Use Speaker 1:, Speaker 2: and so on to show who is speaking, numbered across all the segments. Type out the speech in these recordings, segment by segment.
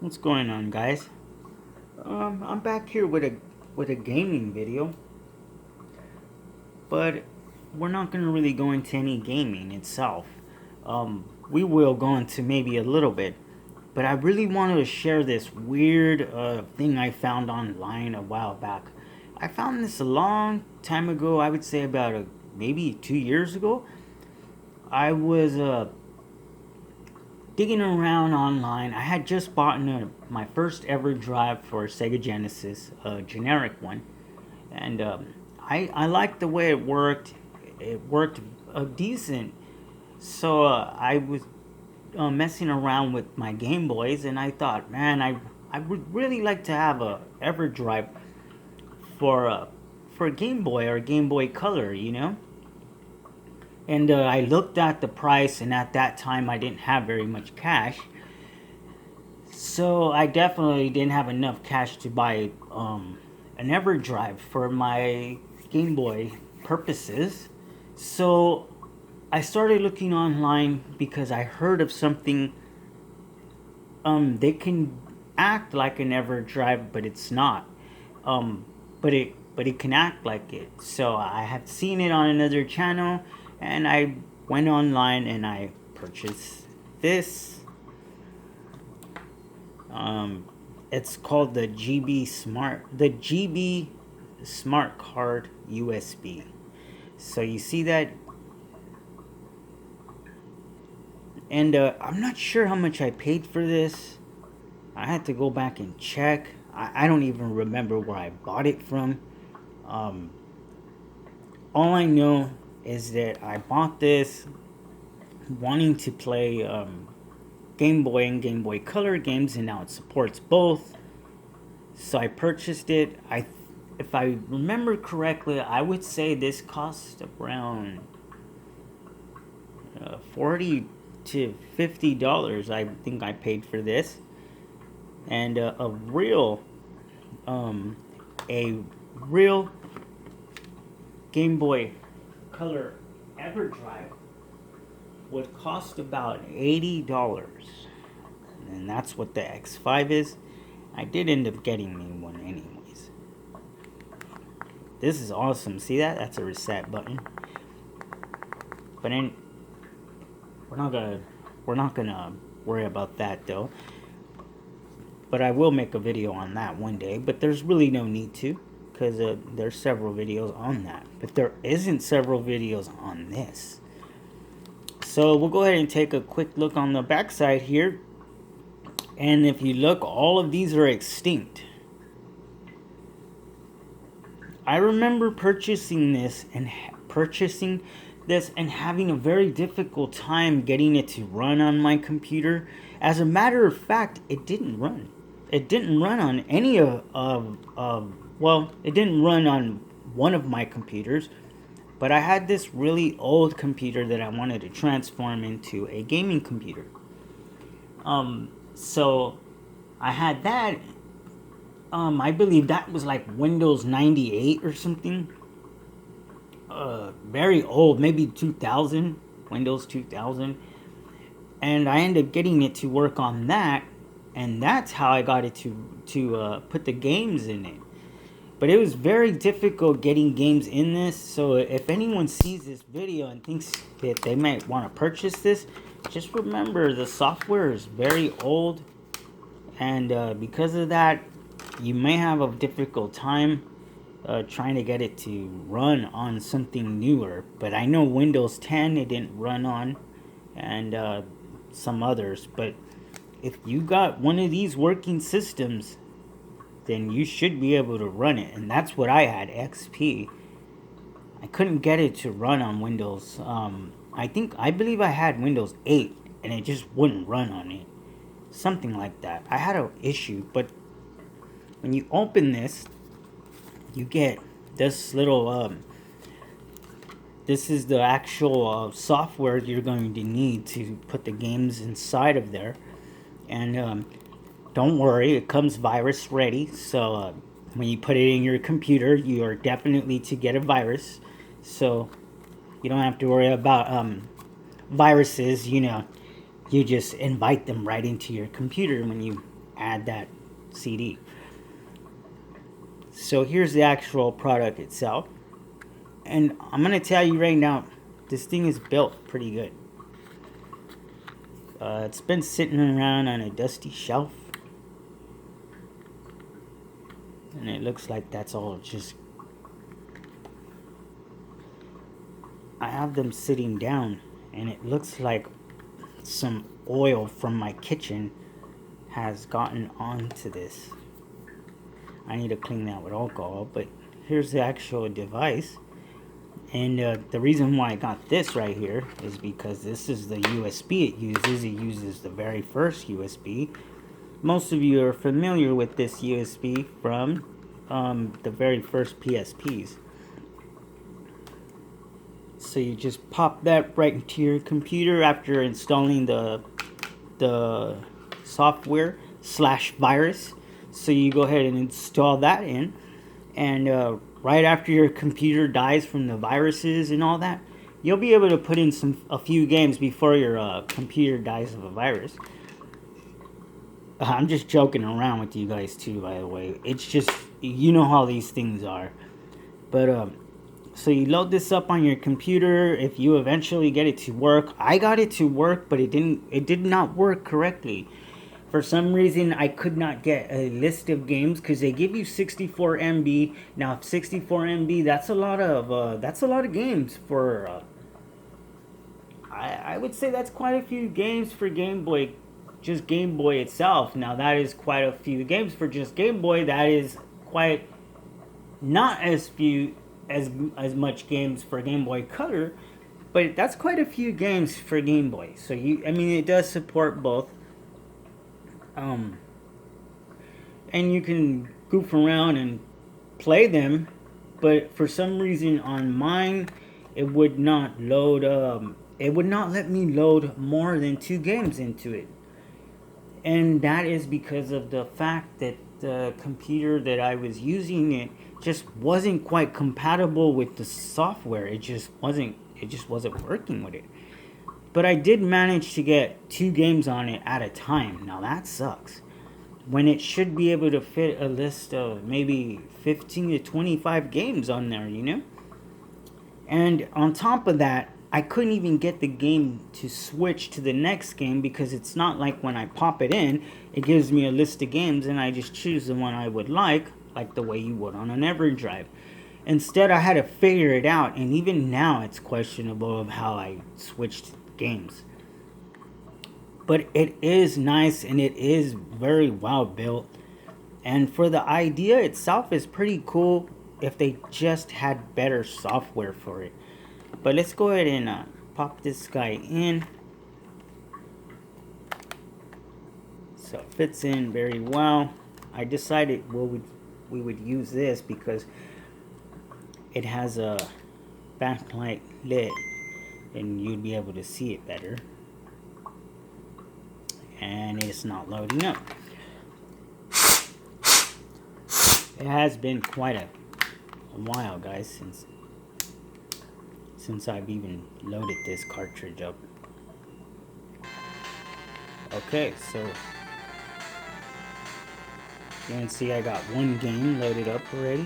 Speaker 1: What's going on, guys? I'm back here with a gaming video, but we're not gonna really go into any gaming itself. We will go into maybe a little bit, but I really wanted to share this weird thing I found online a while back. I found this a long time ago. I would say about maybe 2 years ago. I was digging around online. I had just bought my first ever drive for Sega Genesis, a generic one, and I liked the way it worked. It worked decent. So I was messing around with my Game Boys, and I thought, man, I would really like to have a EverDrive for for a Game Boy or Game Boy Color, you know. And I looked at the price, and at that time I didn't have very much cash. So I definitely didn't have enough cash to buy an EverDrive for my Game Boy purposes. So I started looking online because I heard of something. They can act like an EverDrive, but it's not. But it can act like it. So I had seen it on another channel, and I went online and I purchased this. It's called the GB Smart Card USB. So you see that, and I'm not sure how much I paid for this. I had to go back and check. I don't even remember where I bought it from. Um, all I know is that I bought this wanting to play Game Boy and Game Boy Color games, and now it supports both. So I purchased it. If I remember correctly, I would say this cost around $40 to $50. I think I paid for this, and um, a real Game Boy Color EverDrive would cost about $80, and that's what the X5 is. I did end up getting me one anyways. This is awesome. See that? That's a reset button. But then we're not gonna worry about that though. But I will make a video on that one day. But there's really no need to, because there's several videos on that. But there isn't several videos on this. So we'll go ahead and take a quick look on the backside here. And if you look, all of these are extinct. I remember purchasing this and having a very difficult time getting it to run on my computer. As a matter of fact, it didn't run. It didn't run on any well, it didn't run on one of my computers, but I had this really old computer that I wanted to transform into a gaming computer. So I had that. I believe that was like Windows 98 or something. Very old, maybe 2000, Windows 2000. And I ended up getting it to work on that, and that's how I got it to put the games in it. But it was very difficult getting games in this, so if anyone sees this video and thinks that they might want to purchase this, just remember the software is very old, and because of that, you may have a difficult time trying to get it to run on something newer. But I know Windows 10 it didn't run on, and some others. But if you got one of these working systems, then you should be able to run it. And that's what I had, XP. I couldn't get it to run on Windows. I believe I had Windows 8, and it just wouldn't run on it. Something like that. I had an issue, but when you open this, you get this little, this is the actual software you're going to need to put the games inside of there. And don't worry, it comes virus ready. So when you put it in your computer, you are definitely to get a virus. So you don't have to worry about viruses, you know. You just invite them right into your computer when you add that CD. So here's the actual product itself. And I'm going to tell you right now, this thing is built pretty good. It's been sitting around on a dusty shelf. And it looks like that's all just... I have them sitting down, and it looks like some oil from my kitchen has gotten onto this. I need to clean that with alcohol, but here's the actual device. And the reason why I got this right here is because this is the USB it uses. It uses the very first USB. Most of you are familiar with this USB from the very first PSPs. So you just pop that right into your computer after installing the software / virus. So you go ahead and install that in, and right after your computer dies from the viruses and all that, you'll be able to put in a few games before your computer dies of a virus. I'm just joking around with you guys too, by the way. It's just, you know how these things are. But so you load this up on your computer. If you eventually get it to work, I got it to work, but it did not work correctly. For some reason, I could not get a list of games because they give you 64 MB. Now, 64 MB, that's a lot of games for. I would say that's quite a few games for Game Boy, just Game Boy itself. Now, that is quite a few games for just Game Boy. That is quite not as few as much games for Game Boy Color, but that's quite a few games for Game Boy. So I mean, it does support both. And you can goof around and play them, but for some reason on mine, it would not load. It would not let me load more than 2 games into it, and that is because of the fact that the computer that I was using it just wasn't quite compatible with the software. It just wasn't working with it. But I did manage to get 2 games on it at a time. Now that sucks. When it should be able to fit a list of maybe 15 to 25 games on there, you know? And on top of that, I couldn't even get the game to switch to the next game because it's not like when I pop it in, it gives me a list of games and I just choose the one I would like the way you would on an EVERDRIVE. Instead, I had to figure it out, and even now it's questionable of how I switched games. But it is nice and it is very well built, and for the idea itself is pretty cool if they just had better software for it. But let's go ahead and pop this guy in. So it fits in very well. I decided we would use this because it has a backlight lit and you'd be able to see it better, and it's not loading up. It has been quite a while, guys, since I've even loaded this cartridge up. Okay, so you can see I got 1 game loaded up already.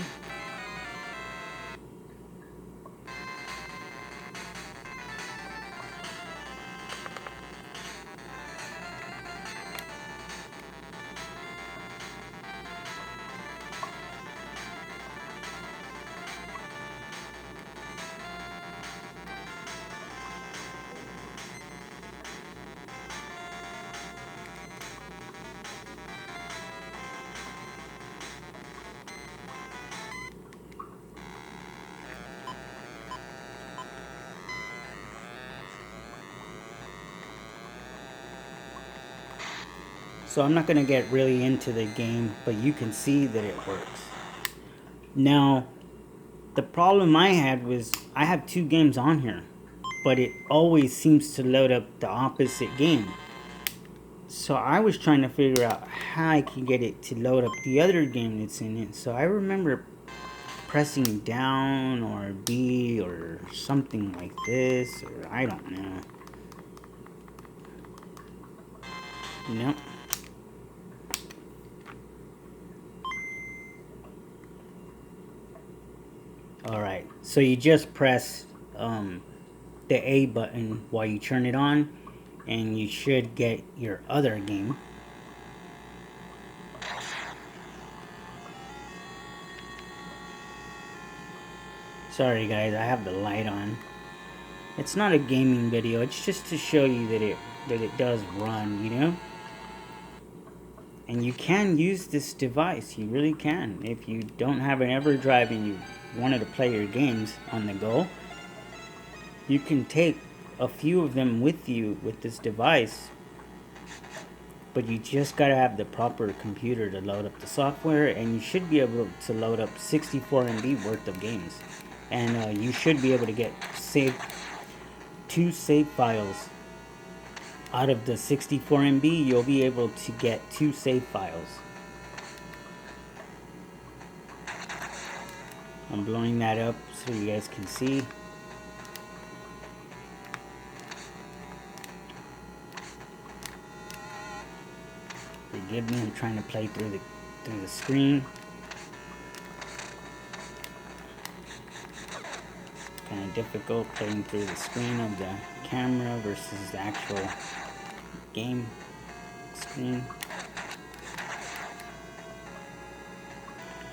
Speaker 1: So I'm not going to get really into the game, but you can see that it works. Now, the problem I had was I have 2 games on here, but it always seems to load up the opposite game. So I was trying to figure out how I can get it to load up the other game that's in it. So I remember pressing down or B or something like this, or I don't know. Nope. So you just press the A button while you turn it on, and you should get your other game. Sorry guys, I have the light on. It's not a gaming video, it's just to show you that it does run, you know? And you can use this device, you really can. If you don't have an EverDrive and you wanted to play your games on the go, you can take a few of them with you with this device, but you just gotta have the proper computer to load up the software, and you should be able to load up 64 MB worth of games. And you should be able to get two save files. Out of the 64 MB, you'll be able to get 2 save files. I'm blowing that up so you guys can see. Forgive me, I'm trying to play through the screen. Kind of difficult playing through the screen of the camera versus the actual game screen.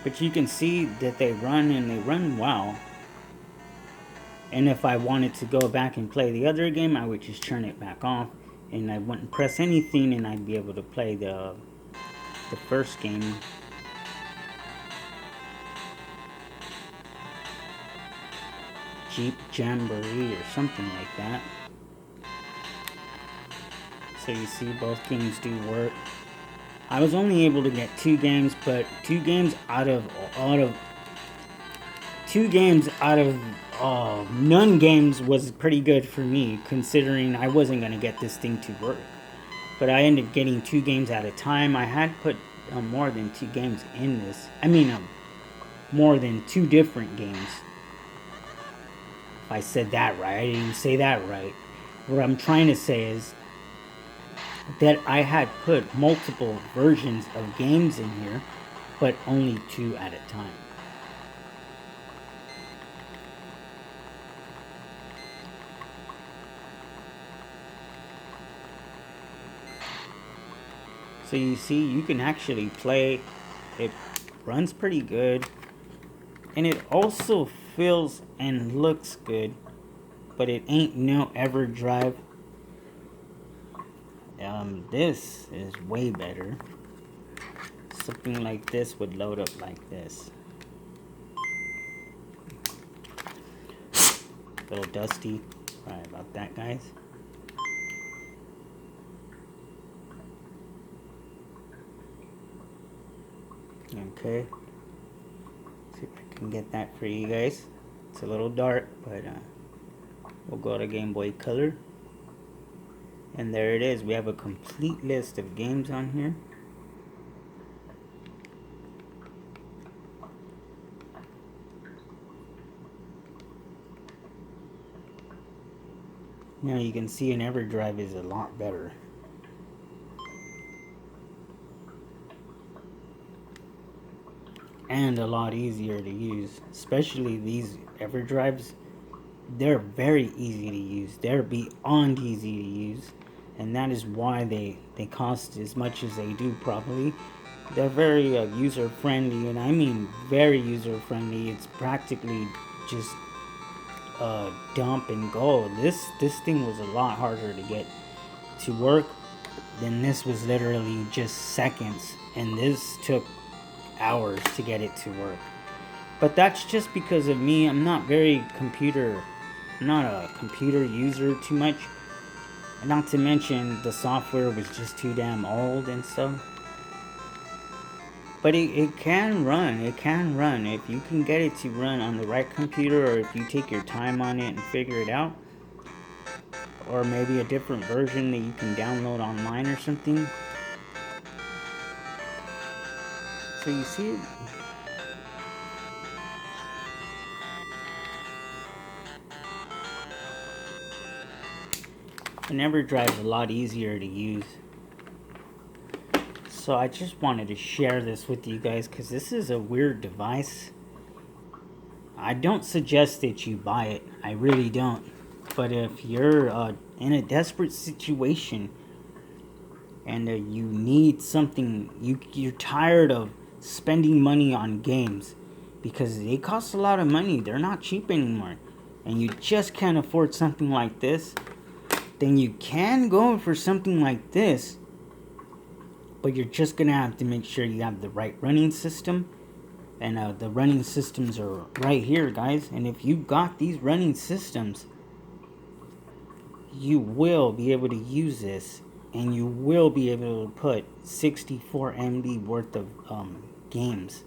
Speaker 1: But you can see that they run, and they run well. And if I wanted to go back and play the other game, I would just turn it back off, and I wouldn't press anything, and I'd be able to play the first game. Jeep Jamboree or something like that. So you see both games do work. I was only able to get 2 games, but 2 games out of none games was pretty good for me, considering I wasn't going to get this thing to work. But I ended up getting 2 games at a time. I had put more than 2 games in this. I mean, more than 2 different games. If I said that right, I didn't even say that right. What I'm trying to say is that I had put multiple versions of games in here, but only 2 at a time. So you see, you can actually play. It runs pretty good, and it also feels and looks good, but it ain't no EverDrive. This is way better. Something like this would load up like this. A little dusty. Sorry about that, guys. Okay. See if I can get that for you guys. It's a little dark, but we'll go to Game Boy Color. And there it is. We have a complete list of games on here. Now you can see an EverDrive is a lot better. And a lot easier to use. Especially these EverDrives. They're very easy to use. They're beyond easy to use. And that is why they cost as much as they do, probably. They're very user friendly, and I mean very user friendly. It's practically just dump and go. This thing was a lot harder to get to work. Then this was literally just seconds, and this took hours to get it to work. But that's just because of me. I'm not a computer user too much. Not to mention the software was just too damn old and stuff. But it can run. It can run. If you can get it to run on the right computer, or if you take your time on it and figure it out. Or maybe a different version that you can download online or something. So you see it. An EverDrive is a lot easier to use. So I just wanted to share this with you guys, because this is a weird device. I don't suggest that you buy it. I really don't. But if you're in a desperate situation and you need something, you're tired of spending money on games because they cost a lot of money. They're not cheap anymore. And you just can't afford something like this, then you can go for something like this, but you're just gonna have to make sure you have the right running system. And the running systems are right here, guys. And if you got these running systems, you will be able to use this, and you will be able to put 64 MB worth of games.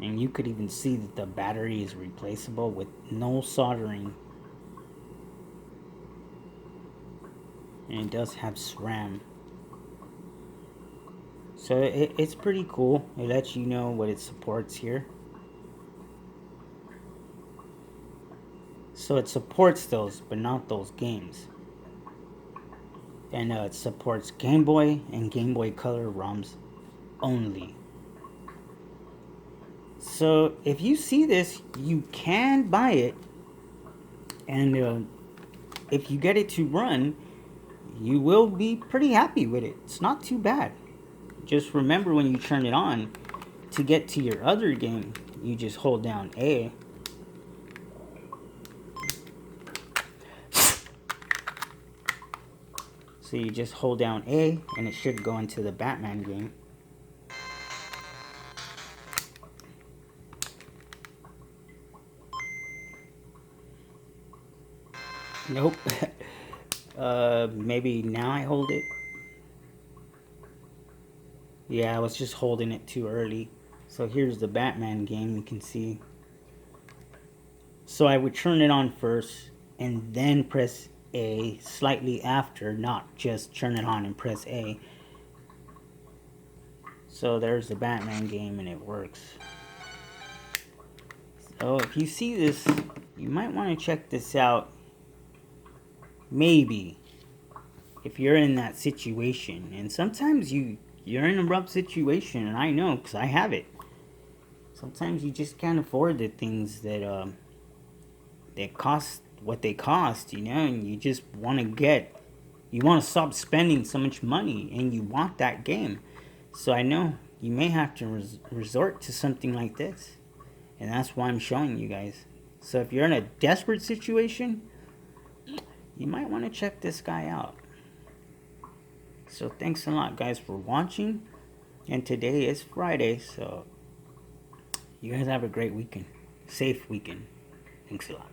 Speaker 1: And you could even see that the battery is replaceable with no soldering. And it does have SRAM. So it's pretty cool. It lets you know what it supports here. So it supports those, but not those games. And it supports Game Boy and Game Boy Color ROMs only. So if you see this, you can buy it. And if you get it to run, you will be pretty happy with it. It's not too bad. Just remember when you turn it on, to get to your other game, you just hold down A. So you just hold down A and it should go into the Batman game. Nope. Maybe now I hold it. Yeah, I was just holding it too early. So here's the Batman game, you can see. So I would turn it on first and then press A slightly after, not just turn it on and press A. So there's the Batman game and it works. So if you see this, you might want to check this out. Maybe if you're in that situation, and sometimes you're in a rough situation, and I know because I have it. Sometimes you just can't afford the things that cost what they cost, you know, and you just want to stop spending so much money, and you want that game. So I know you may have to resort to something like this, and that's why I'm showing you guys. So if you're in a desperate situation, you might want to check this guy out. So thanks a lot, guys, for watching. And today is Friday, so you guys have a great weekend. Safe weekend. Thanks a lot.